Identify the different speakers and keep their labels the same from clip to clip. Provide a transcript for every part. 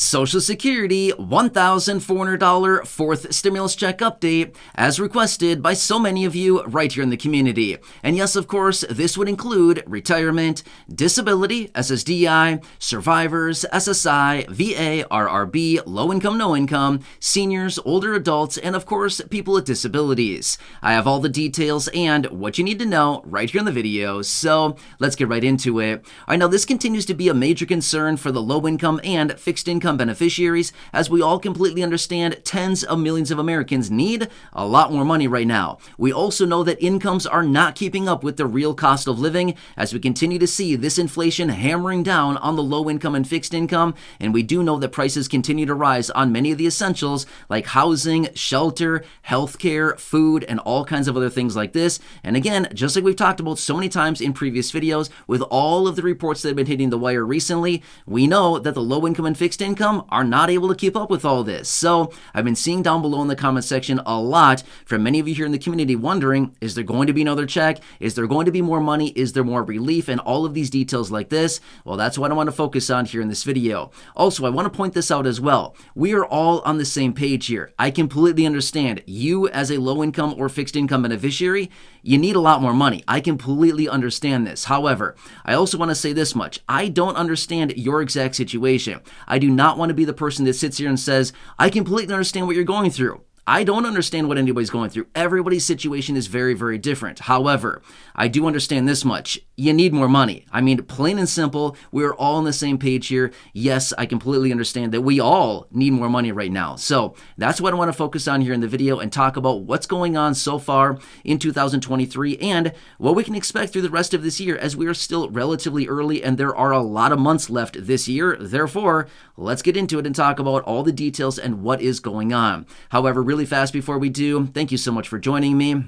Speaker 1: Social Security $1,400 fourth stimulus check update as requested by so many of you right here in the community. And yes, of course, this would include retirement, disability, SSDI, survivors, SSI, VA, RRB, low income, no income, seniors, older adults, and of course, people with disabilities. I have all the details and what you need to know right here in the video, so let's get right into it. All right, now this continues to be a major concern for the low income and fixed income beneficiaries, as we all completely understand tens of millions of Americans need a lot more money right now. We also know that incomes are not keeping up with the real cost of living, as we continue to see this inflation hammering down on the low income and fixed income, and we do know that prices continue to rise on many of the essentials like housing, shelter, healthcare, food, and all kinds of other things like this. And again, just like we've talked about so many times in previous videos, with all of the reports that have been hitting the wire recently, we know that the low income and fixed income are not able to keep up with all this. So I've been seeing down below in the comment section a lot from many of you here in the community wondering, is there going to be another check? Is there going to be more money? Is there more relief? And all of these details like this. Well, that's what I want to focus on here in this video. Also, I want to point this out as well. We are all on the same page here. I completely understand you as a low income or fixed income beneficiary, you need a lot more money. I completely understand this. However, I also want to say this much. I don't understand your exact situation. I do not want to be the person that sits here and says, I completely understand what you're going through. I don't understand what anybody's going through. Everybody's situation is very, very different. However, I do understand this much. You need more money. I mean, plain and simple, we're all on the same page here. Yes, I completely understand that we all need more money right now. So that's what I want to focus on here in the video and talk about what's going on so far in 2023 and what we can expect through the rest of this year, as we are still relatively early and there are a lot of months left this year. Therefore, let's get into it and talk about all the details and what is going on. However, really fast before we do, thank you so much for joining me.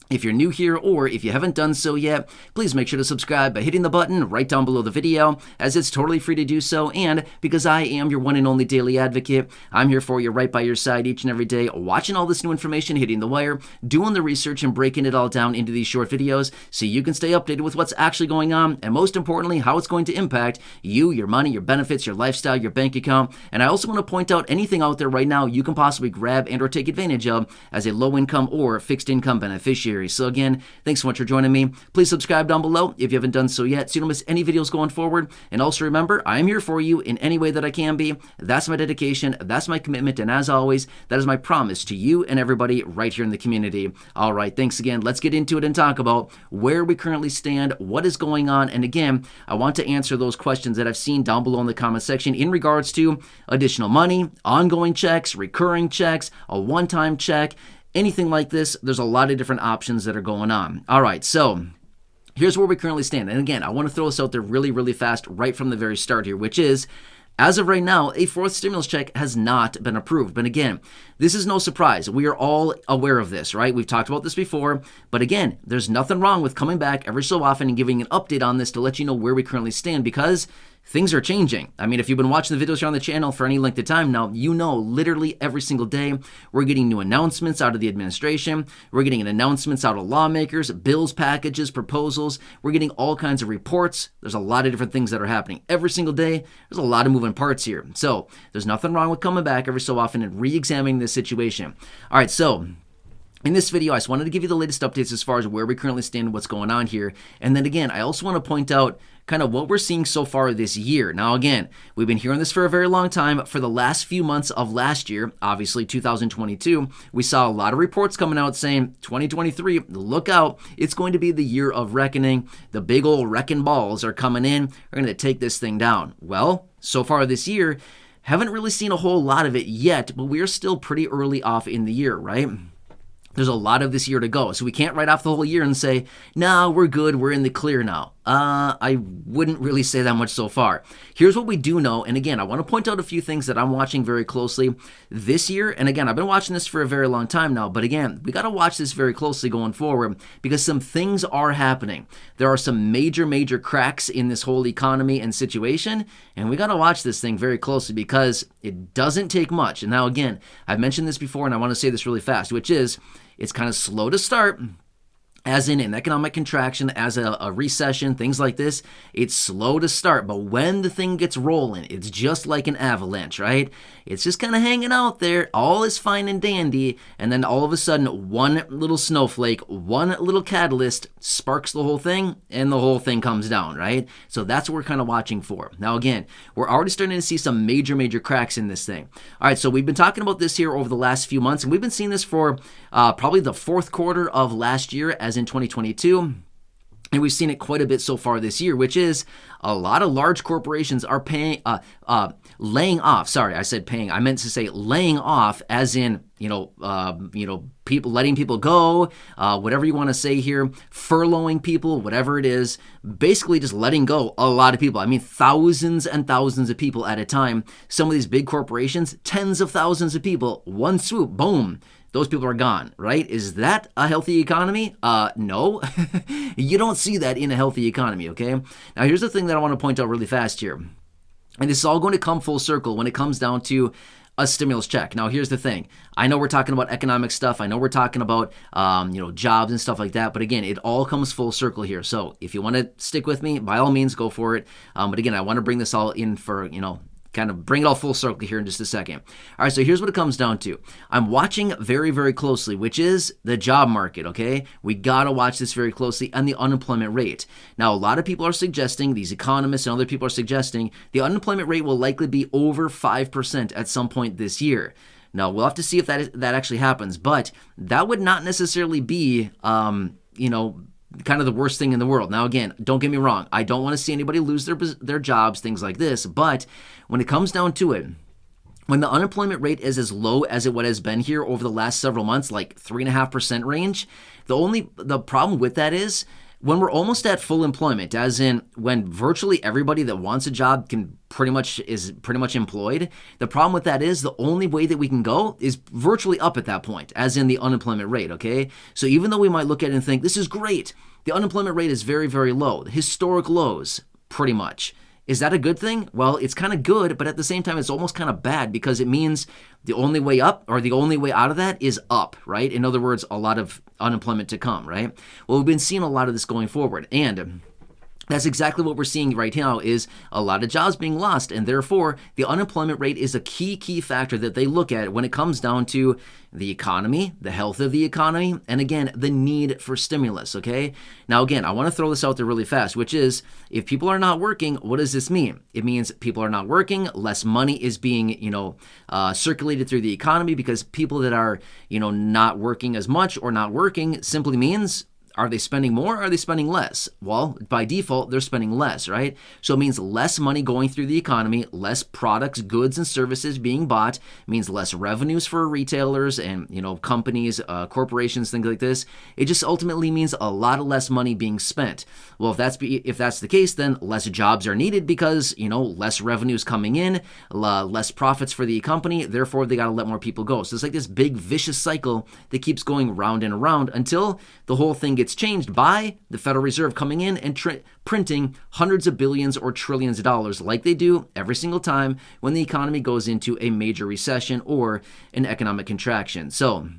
Speaker 1: If you're new here or if you haven't done so yet, please make sure to subscribe by hitting the button right down below the video, as it's totally free to do so. And because I am your one and only daily advocate, I'm here for you right by your side each and every day, watching all this new information hitting the wire, doing the research and breaking it all down into these short videos so you can stay updated with what's actually going on, and most importantly, how it's going to impact you, your money, your benefits, your lifestyle, your bank account. And I also want to point out anything out there right now you can possibly grab and or take advantage of as a low income or fixed income beneficiary. So again, thanks so much for joining me. Please subscribe down below if you haven't done so yet so you don't miss any videos going forward. And also remember, I am here for you in any way that I can be. That's my dedication. That's my commitment. And as always, that is my promise to you and everybody right here in the community. All right, thanks again. Let's get into it and talk about where we currently stand, what is going on. And again, I want to answer those questions that I've seen down below in the comment section in regards to additional money, ongoing checks, recurring checks, a one-time check, anything like this. There's a lot of different options that are going on. All right, so here's where we currently stand. And again, I want to throw this out there really, really fast right from the very start here, which is, as of right now, a fourth stimulus check has not been approved. But again, this is no surprise. We are all aware of this, right? We've talked about this before. But again, there's nothing wrong with coming back every so often and giving an update on this to let you know where we currently stand, because things are changing. I mean, if you've been watching the videos here on the channel for any length of time now, you know literally every single day we're getting new announcements out of the administration. We're getting announcements out of lawmakers, bills, packages, proposals. We're getting all kinds of reports. There's a lot of different things that are happening every single day. There's a lot of moving parts here. So there's nothing wrong with coming back every so often and re-examining this situation. All right, so in this video, I just wanted to give you the latest updates as far as where we currently stand and what's going on here. And then again, I also want to point out kind of what we're seeing so far this year. Now again, we've been hearing this for a very long time. For the last few months of last year, obviously 2022, we saw a lot of reports coming out saying 2023, look out, it's going to be the year of reckoning. The big old wrecking balls are coming in. We're going to take this thing down. Well, so far this year, haven't really seen a whole lot of it yet, but we are still pretty early off in the year, right? There's a lot of this year to go, so we can't write off the whole year and say, no, we're good, we're in the clear now. I wouldn't really say that much so far. Here's what we do know, and again, I want to point out a few things that I'm watching very closely this year. And again, I've been watching this for a very long time now, but again, we got to watch this very closely going forward because some things are happening. There are some major, major cracks in this whole economy and situation, and we got to watch this thing very closely because it doesn't take much. And now again, I've mentioned this before, and I want to say this really fast, which is it's kind of slow to start, as in an economic contraction, as a recession, things like this, it's slow to start. But when the thing gets rolling, it's just like an avalanche, right? It's just kind of hanging out there. All is fine and dandy. And then all of a sudden, one little snowflake, one little catalyst sparks the whole thing, and the whole thing comes down, right? So that's what we're kind of watching for. Now, again, we're already starting to see some major cracks in this thing. All right, so we've been talking about this here over the last few months, and we've been seeing this for probably the fourth quarter of last year, as in 2022. And we've seen it quite a bit so far this year, which is a lot of large corporations are laying off. Sorry, I said paying. I meant to say laying off, as in, people, letting people go, whatever you want to say here, furloughing people, whatever it is, basically just letting go a lot of people. I mean, thousands and thousands of people at a time. Some of these big corporations, tens of thousands of people, one swoop, boom. Those people are gone, right? Is that a healthy economy? No. You don't see that in a healthy economy, okay? Now, here's the thing that I want to point out really fast here. And this is all going to come full circle when it comes down to a stimulus check. Now, here's the thing. I know we're talking about economic stuff. I know we're talking about, jobs and stuff like that. But again, it all comes full circle here. So if you want to stick with me, by all means, go for it. But again, I want to bring this all in for, kind of bring it all full circle here in just a second. All right, so here's what it comes down to. I'm watching very closely, which is the job market, okay? We got to watch this very closely, and the unemployment rate. Now, a lot of people are suggesting, these economists and other people are suggesting, the unemployment rate will likely be over 5% at some point this year. Now, we'll have to see if that actually happens, but that would not necessarily be, kind of the worst thing in the world. Now, again, don't get me wrong. I don't want to see anybody lose their jobs, things like this. But when it comes down to it, when the unemployment rate is as low as it has been here over the last several months, like 3.5% range, the problem with that is when we're almost at full employment, as in when virtually everybody that wants a job is pretty much employed. The problem with that is the only way that we can go is virtually up at that point, as in the unemployment rate, okay? So even though we might look at it and think, this is great, the unemployment rate is very low, historic lows, pretty much. Is that a good thing? Well, it's kind of good, but at the same time, it's almost kind of bad because it means the only way up or the only way out of that is up, right? In other words, a lot of unemployment to come, right? Well, we've been seeing a lot of this going forward, and that's exactly what we're seeing right now is a lot of jobs being lost, and therefore the unemployment rate is a key factor that they look at when it comes down to the economy, the health of the economy, and again, the need for stimulus, okay? Now again, I want to throw this out there really fast, which is if people are not working, what does this mean? It means people are not working, less money is being, circulated through the economy because people that are, not working as much or not working simply means are they spending more or are they spending less? Well, by default, they're spending less, right? So it means less money going through the economy, less products, goods, and services being bought, means less revenues for retailers and, companies, corporations, things like this. It just ultimately means a lot of less money being spent. Well, if that's the case, then less jobs are needed because, less revenues coming in, less profits for the company, therefore they got to let more people go. So it's like this big vicious cycle that keeps going round and around until the whole thing gets changed by the Federal Reserve coming in and printing hundreds of billions or trillions of dollars like they do every single time when the economy goes into a major recession or an economic contraction. So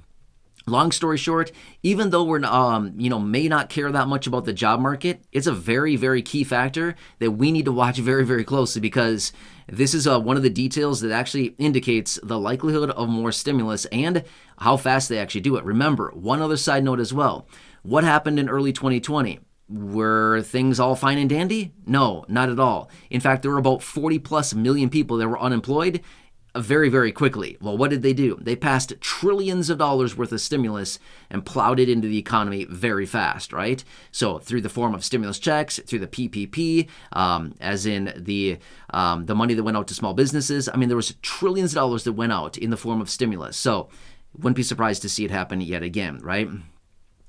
Speaker 1: long story short, even though we're may not care that much about the job market, it's a very key factor that we need to watch very closely because this is one of the details that actually indicates the likelihood of more stimulus and how fast they actually do it. Remember, one other side note as well. What happened in early 2020? Were things all fine and dandy? No, not at all. In fact, there were about 40 plus million people that were unemployed very quickly. Well, what did they do? They passed trillions of dollars worth of stimulus and plowed it into the economy very fast, right? So through the form of stimulus checks, through the PPP, as in the money that went out to small businesses. I mean, there was trillions of dollars that went out in the form of stimulus. So wouldn't be surprised to see it happen yet again, right?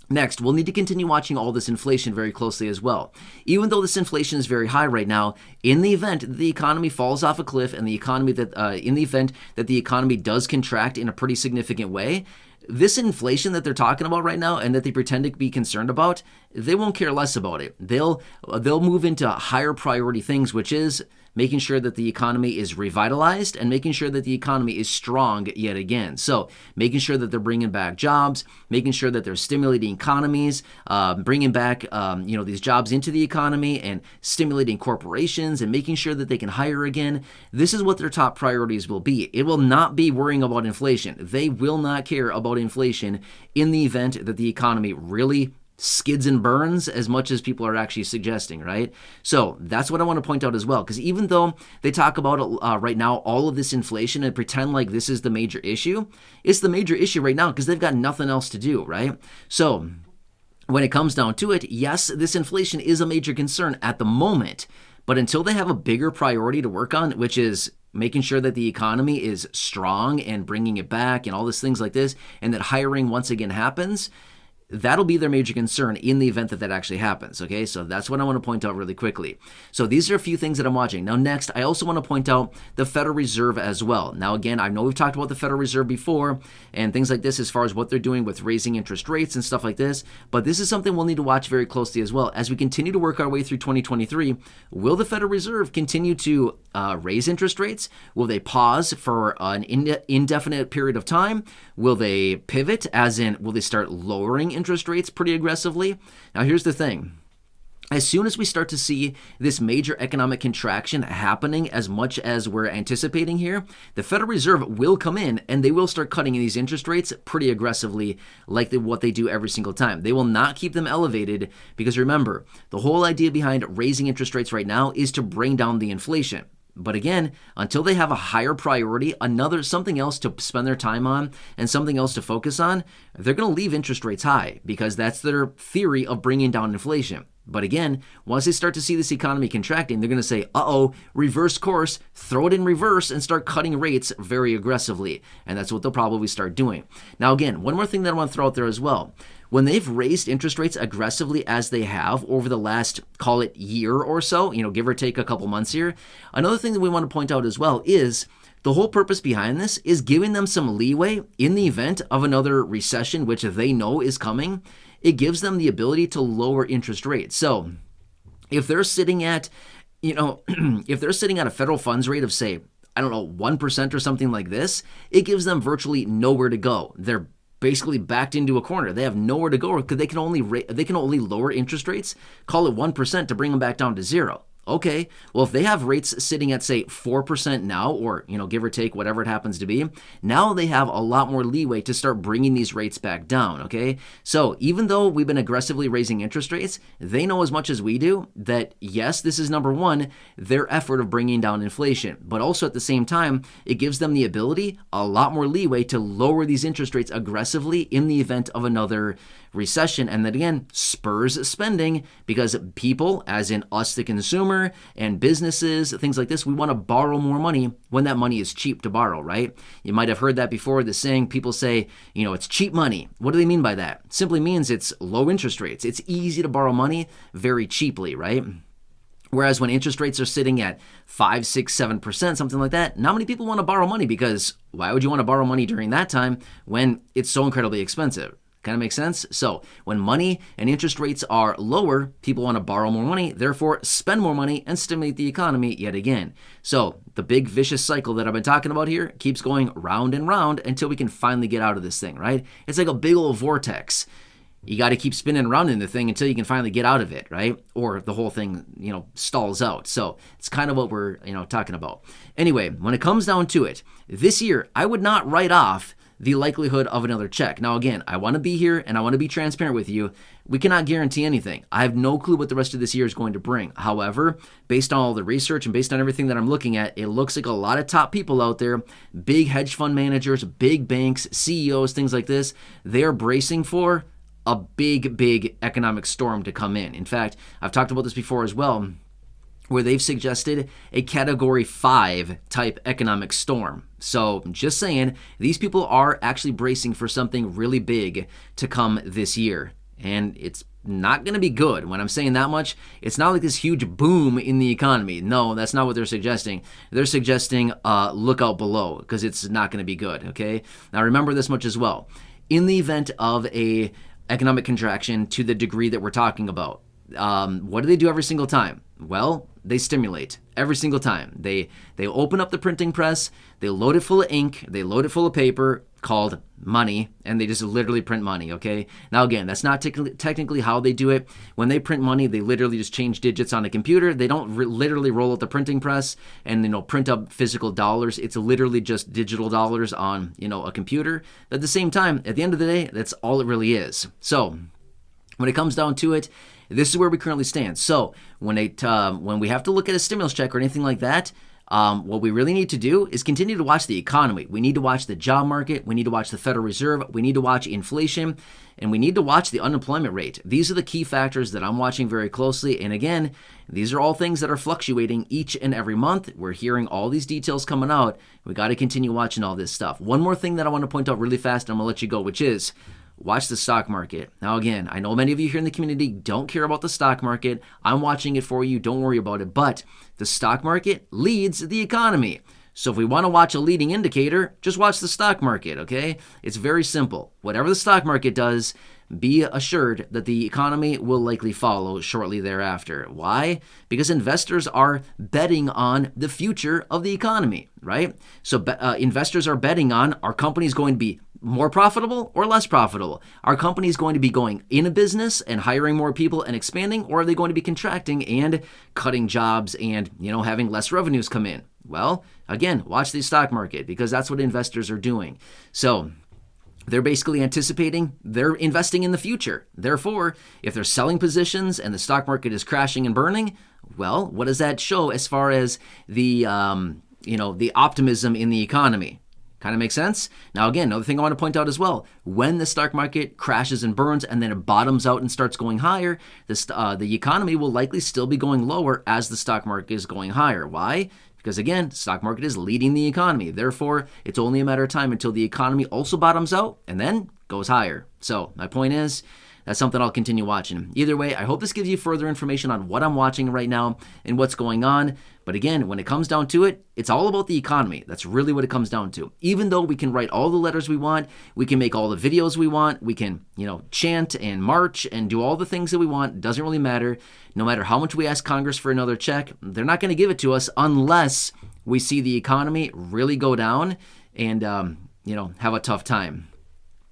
Speaker 1: Next, we'll need to continue watching all this inflation very closely as well. Even though this inflation is very high right now, in the event that the economy falls off a cliff and in the event that the economy does contract in a pretty significant way, this inflation that they're talking about right now and that they pretend to be concerned about, they won't care less about it. They'll move into higher priority things, which is making sure that the economy is revitalized and making sure that the economy is strong yet again. So making sure that they're bringing back jobs, making sure that they're stimulating economies, bringing back these jobs into the economy and stimulating corporations and making sure that they can hire again. This is what their top priorities will be. It will not be worrying about inflation. They will not care about inflation in the event that the economy really skids and burns as much as people are actually suggesting, right? So that's what I want to point out as well, because even though they talk about right now all of this inflation and pretend like this is the major issue, it's the major issue right now because they've got nothing else to do, right? So when it comes down to it, yes, this inflation is a major concern at the moment, but until they have a bigger priority to work on, which is making sure that the economy is strong and bringing it back and all these things like this, and that hiring once again happens, that'll be their major concern in the event that that actually happens, okay? So that's what I want to point out really quickly. So these are a few things that I'm watching. Now next, I also want to point out the Federal Reserve as well. Now again, I know we've talked about the Federal Reserve before and things like this as far as what they're doing with raising interest rates and stuff like this, but this is something we'll need to watch very closely as well. As we continue to work our way through 2023, will the Federal Reserve continue to raise interest rates? Will they pause for an indefinite period of time? Will they pivot, as in, will they start lowering interest rates pretty aggressively? Now, here's the thing. As soon as we start to see this major economic contraction happening as much as we're anticipating here, the Federal Reserve will come in and they will start cutting these interest rates pretty aggressively like what they do every single time. They will not keep them elevated because remember, the whole idea behind raising interest rates right now is to bring down the inflation. But again, until they have a higher priority, something else to spend their time on and something else to focus on, they're going to leave interest rates high because that's their theory of bringing down inflation. But again, once they start to see this economy contracting, they're going to say, reverse course, throw it in reverse and start cutting rates very aggressively. And that's what they'll probably start doing. Now, again, one more thing that I want to throw out there as well. When they've raised interest rates aggressively as they have over the last, call it year or so, give or take a couple months here, another thing that we want to point out as well is the whole purpose behind this is giving them some leeway in the event of another recession, which they know is coming. It gives them the ability to lower interest rates. So if they're sitting at, if they're sitting at a federal funds rate of, say, 1% or something like this, it gives them virtually nowhere to go. They're basically backed into a corner. They have nowhere to go because they can only lower interest rates, call it 1% to bring them back down to zero. Okay, well, if they have rates sitting at, say, 4% now, or, give or take whatever it happens to be, now they have a lot more leeway to start bringing these rates back down, okay? So even though we've been aggressively raising interest rates, they know as much as we do that, yes, this is number one, their effort of bringing down inflation. But also at the same time, it gives them the ability, a lot more leeway to lower these interest rates aggressively in the event of another recession. And that, again, spurs spending because people, as in us, the consumer, and businesses, things like this, we want to borrow more money when that money is cheap to borrow, right? You might have heard that before, the saying, people say, it's cheap money. What do they mean by that? It simply means it's low interest rates. It's easy to borrow money very cheaply, right? Whereas when interest rates are sitting at 5, 6, 7%, something like that, not many people want to borrow money because why would you want to borrow money during that time when it's so incredibly expensive? Kind of makes sense? So when money and interest rates are lower, people want to borrow more money, therefore spend more money and stimulate the economy yet again. So the big vicious cycle that I've been talking about here keeps going round and round until we can finally get out of this thing, right? It's like a big old vortex. You got to keep spinning around in the thing until you can finally get out of it, right? Or the whole thing, stalls out. So it's kind of what we're, talking about. Anyway, when it comes down to it, this year, I would not write off the likelihood of another check. Now, again, I want to be here and I want to be transparent with you. We cannot guarantee anything. I have no clue what the rest of this year is going to bring. However, based on all the research and based on everything that I'm looking at, it looks like a lot of top people out there, big hedge fund managers, big banks, CEOs, things like this, they're bracing for a big economic storm to come in. In fact, I've talked about this before as well, where they've suggested a Category 5 type economic storm. So just saying, these people are actually bracing for something really big to come this year. And it's not going to be good. When I'm saying that much, it's not like this huge boom in the economy. No, that's not what they're suggesting. They're suggesting look out below because it's not going to be good, okay? Now remember this much as well. In the event of a economic contraction to the degree that we're talking about, what do they do every single time? Well, they stimulate every single time. They open up the printing press, they load it full of ink, they load it full of paper called money, and they just literally print money, okay? Now again, that's not technically how they do it. When they print money, they literally just change digits on a computer. They don't literally roll out the printing press and print up physical dollars. It's literally just digital dollars on a computer. But at the same time, at the end of the day, that's all it really is. So when it comes down to it, this is where we currently stand. So when we have to look at a stimulus check or anything like that, what we really need to do is continue to watch the economy. We need to watch the job market. We need to watch the Federal Reserve. We need to watch inflation. And we need to watch the unemployment rate. These are the key factors that I'm watching very closely. And again, these are all things that are fluctuating each and every month. We're hearing all these details coming out. We got to continue watching all this stuff. One more thing that I want to point out really fast, and I'm going to let you go, which is watch the stock market. Now again, I know many of you here in the community don't care about the stock market. I'm watching it for you. Don't worry about it. But the stock market leads the economy. So if we want to watch a leading indicator, just watch the stock market, okay? It's very simple. Whatever the stock market does, be assured that the economy will likely follow shortly thereafter. Why? Because investors are betting on the future of the economy, right? So investors are betting on, are companies going to be more profitable or less profitable? Are companies going to be going in a business and hiring more people and expanding, or are they going to be contracting and cutting jobs and, having less revenues come in? Well, again, watch the stock market because that's what investors are doing. So they're basically anticipating, they're investing in the future. Therefore, if they're selling positions and the stock market is crashing and burning, well, what does that show as far as the optimism in the economy? Kind of makes sense? Now, again, another thing I want to point out as well, when the stock market crashes and burns and then it bottoms out and starts going higher, the economy will likely still be going lower as the stock market is going higher. Why? Because again, the stock market is leading the economy. Therefore, it's only a matter of time until the economy also bottoms out and then goes higher. So my point is, that's something I'll continue watching. Either way, I hope this gives you further information on what I'm watching right now and what's going on. But again, when it comes down to it, it's all about the economy. That's really what it comes down to. Even though we can write all the letters we want, we can make all the videos we want, we can, chant and march and do all the things that we want. It doesn't really matter. No matter how much we ask Congress for another check, they're not going to give it to us unless we see the economy really go down and, have a tough time.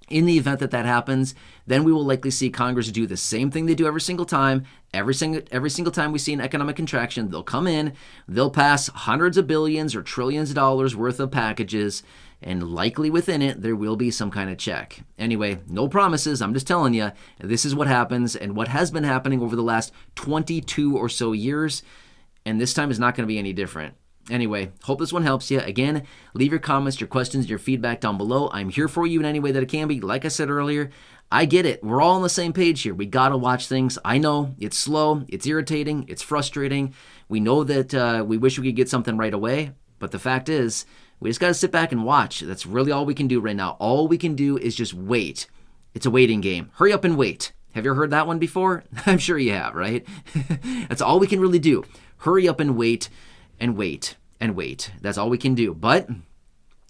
Speaker 1: In the event that happens, then we will likely see Congress do the same thing they do every single time. Every single time we see an economic contraction, they'll come in, they'll pass hundreds of billions or trillions of dollars worth of packages, and likely within it, there will be some kind of check. Anyway, no promises. I'm just telling you, this is what happens and what has been happening over the last 22 or so years, and this time is not going to be any different. Anyway, hope this one helps you. Again, leave your comments, your questions, your feedback down below. I'm here for you in any way that it can be. Like I said earlier, I get it. We're all on the same page here. We got to watch things. I know it's slow, it's irritating, it's frustrating. We know that we wish we could get something right away, but the fact is, we just got to sit back and watch. That's really all we can do right now. All we can do is just wait. It's a waiting game. Hurry up and wait. Have you ever heard that one before? I'm sure you have, right? That's all we can really do. Hurry up and wait and wait and wait. That's all we can do. But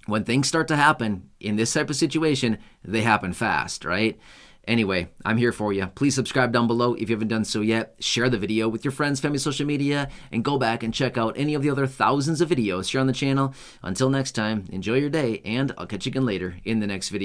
Speaker 1: when things start to happen in this type of situation, they happen fast, right? Anyway, I'm here for you. Please subscribe down below if you haven't done so yet. Share the video with your friends, family, social media, and go back and check out any of the other thousands of videos here on the channel. Until next time, enjoy your day, and I'll catch you again later in the next video.